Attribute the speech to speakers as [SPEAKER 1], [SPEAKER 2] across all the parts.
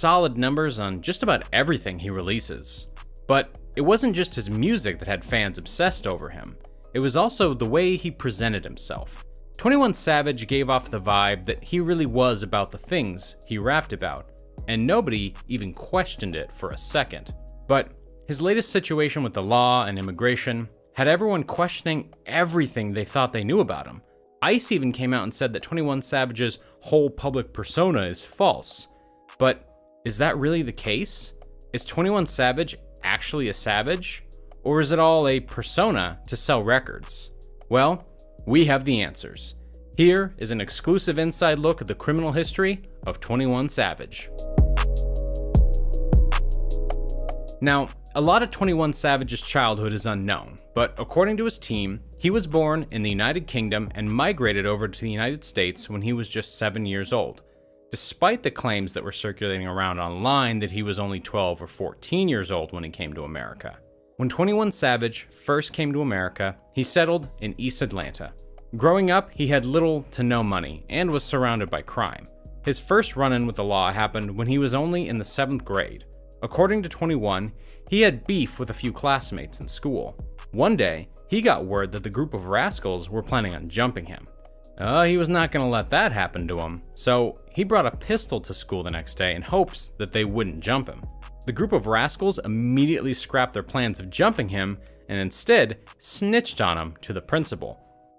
[SPEAKER 1] solid numbers on just about everything he releases. But it wasn't just his music that had fans obsessed over him. It was also the way he presented himself. 21 Savage gave off the vibe that he really was about the things he rapped about, and nobody even questioned it for a second. But his latest situation with the law and immigration had everyone questioning everything they thought they knew about him. ICE even came out and said that 21 Savage's whole public persona is false. But is that really the case? Is 21 Savage actually a savage? Or is it all a persona to sell records? Well, we have the answers. Here is an exclusive inside look at the criminal history of 21 Savage. Now, a lot of 21 Savage's childhood is unknown, but according to his team, he was born in the United Kingdom and migrated over to the United States when he was just 7 years old, despite the claims that were circulating around online that he was only 12 or 14 years old when he came to America. When 21 Savage first came to America, he settled in East Atlanta. Growing up, he had little to no money and was surrounded by crime. His first run-in with the law happened when he was only in the 7th grade. According to 21, he had beef with a few classmates in school. One day, he got word that the group of rascals were planning on jumping him. He was not going to let that happen to him, so he brought a pistol to school the next day in hopes that they wouldn't jump him. The group of rascals immediately scrapped their plans of jumping him and instead snitched on him to the principal.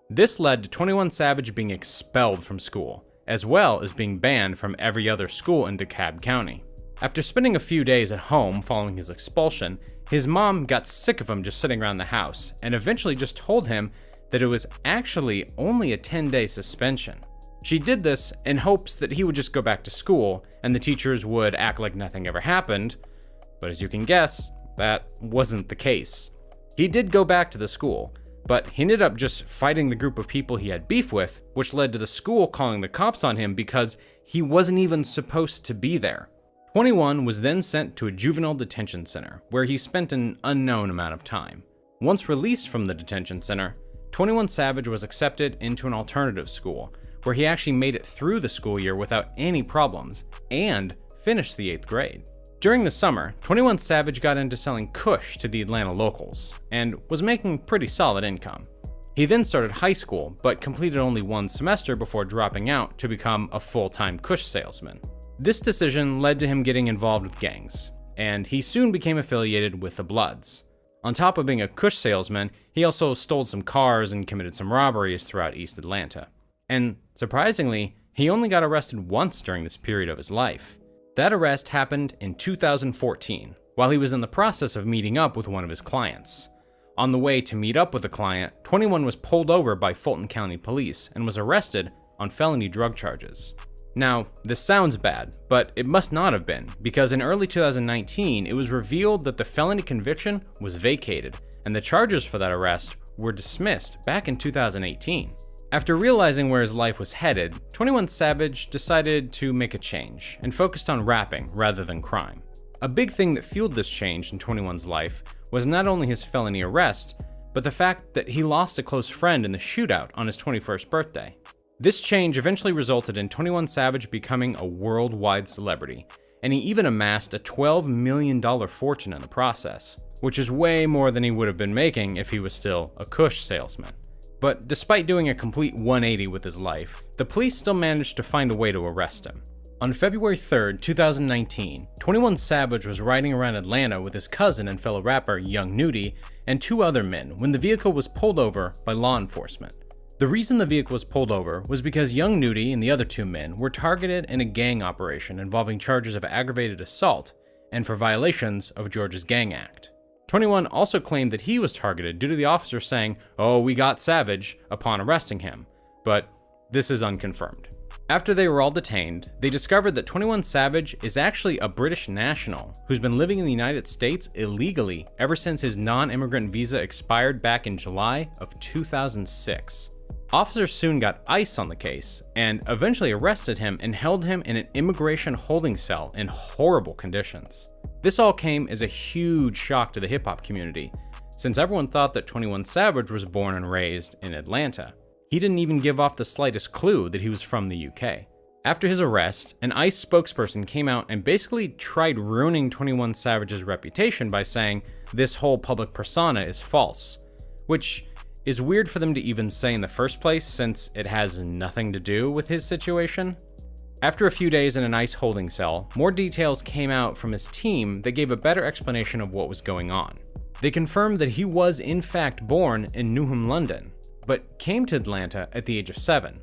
[SPEAKER 1] This led to 21 Savage being expelled from school, as well as being banned from every other school in DeKalb County. After spending a few days at home following his expulsion, his mom got sick of him just sitting around the house and eventually just told him that it was actually only a 10-day suspension. She did this in hopes that he would just go back to school and the teachers would act like nothing ever happened, but as you can guess, that wasn't the case. He did go back to the school, but he ended up just fighting the group of people he had beef with, which led to the school calling the cops on him because he wasn't even supposed to be there. 21 was then sent to a juvenile detention center, where he spent an unknown amount of time. Once released from the detention center, 21 Savage was accepted into an alternative school, where he actually made it through the school year without any problems, and finished the 8th grade. During the summer, 21 Savage got into selling Kush to the Atlanta locals, and was making pretty solid income. He then started high school, but completed only one semester before dropping out to become a full-time Kush salesman. This decision led to him getting involved with gangs, and he soon became affiliated with the Bloods. On top of being a Kush salesman, he also stole some cars and committed some robberies throughout East Atlanta. And surprisingly, he only got arrested once during this period of his life. That arrest happened in 2014, while he was in the process of meeting up with one of his clients. On the way to meet up with the client, 21 was pulled over by Fulton County Police and was arrested on felony drug charges. Now, this sounds bad, but it must not have been, because in early 2019, it was revealed that the felony conviction was vacated, and the charges for that arrest were dismissed back in 2018. After realizing where his life was headed, 21 Savage decided to make a change, and focused on rapping rather than crime. A big thing that fueled this change in 21's life was not only his felony arrest, but the fact that he lost a close friend in the shootout on his 21st birthday. This change eventually resulted in 21 Savage becoming a worldwide celebrity, and he even amassed a $12 million fortune in the process, which is way more than he would have been making if he was still a Kush salesman. But despite doing a complete 180 with his life, the police still managed to find a way to arrest him. On February 3rd, 2019, 21 Savage was riding around Atlanta with his cousin and fellow rapper Young Nudy and 2 other men when the vehicle was pulled over by law enforcement. The reason the vehicle was pulled over was because Young Nudy and the other 2 men were targeted in a gang operation involving charges of aggravated assault and for violations of Georgia's Gang Act. 21 also claimed that he was targeted due to the officer saying, "Oh, we got Savage," upon arresting him, but this is unconfirmed. After they were all detained, they discovered that 21 Savage is actually a British national who's been living in the United States illegally ever since his non-immigrant visa expired back in July of 2006. Officers soon got ICE on the case and eventually arrested him and held him in an immigration holding cell in horrible conditions. This all came as a huge shock to the hip-hop community, since everyone thought that 21 Savage was born and raised in Atlanta. He didn't even give off the slightest clue that he was from the UK. After his arrest, an ICE spokesperson came out and basically tried ruining 21 Savage's reputation by saying this whole public persona is false, which is weird for them to even say in the first place since it has nothing to do with his situation. After a few days in an ICE holding cell, more details came out from his team that gave a better explanation of what was going on. They confirmed that he was in fact born in Newham, London, but came to Atlanta at the age of 7.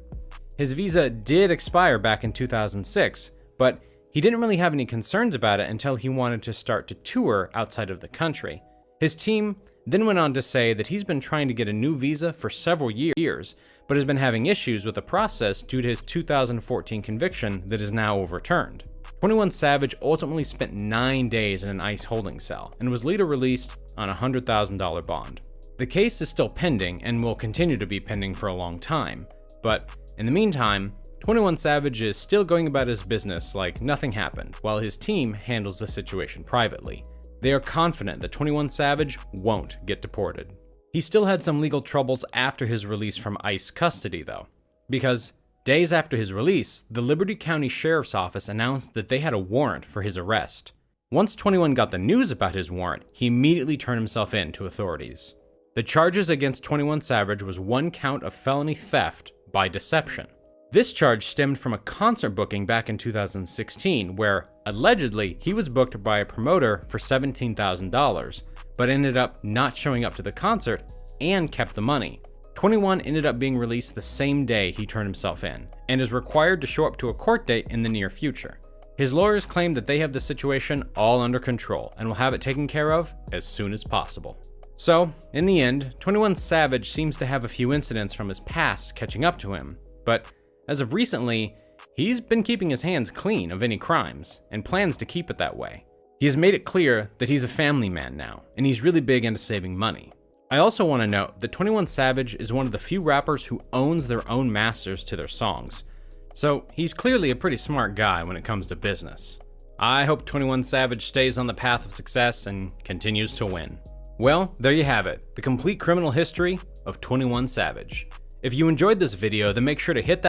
[SPEAKER 1] His visa did expire back in 2006, but he didn't really have any concerns about it until he wanted to start to tour outside of the country. His team then went on to say that he's been trying to get a new visa for several years, but has been having issues with the process due to his 2014 conviction that is now overturned. 21 Savage ultimately spent 9 days in an ICE holding cell and was later released on a $100,000 bond. The case is still pending and will continue to be pending for a long time, but in the meantime, 21 Savage is still going about his business like nothing happened, while his team handles the situation privately. They are confident that 21 Savage won't get deported. He still had some legal troubles after his release from ICE custody though, because days after his release, the Liberty County Sheriff's Office announced that they had a warrant for his arrest. Once 21 got the news about his warrant, he immediately turned himself in to authorities. The charges against 21 Savage was 1 count of felony theft by deception. This charge stemmed from a concert booking back in 2016 where, allegedly, he was booked by a promoter for $17,000, but ended up not showing up to the concert and kept the money. 21 ended up being released the same day he turned himself in, and is required to show up to a court date in the near future. His lawyers claim that they have the situation all under control and will have it taken care of as soon as possible. So, in the end, 21 Savage seems to have a few incidents from his past catching up to him, but as of recently, he's been keeping his hands clean of any crimes, and plans to keep it that way. He has made it clear that he's a family man now, and he's really big into saving money. I also want to note that 21 Savage is one of the few rappers who owns their own masters to their songs, so he's clearly a pretty smart guy when it comes to business. I hope 21 Savage stays on the path of success and continues to win. Well, there you have it, the complete criminal history of 21 Savage. If you enjoyed this video, then make sure to hit that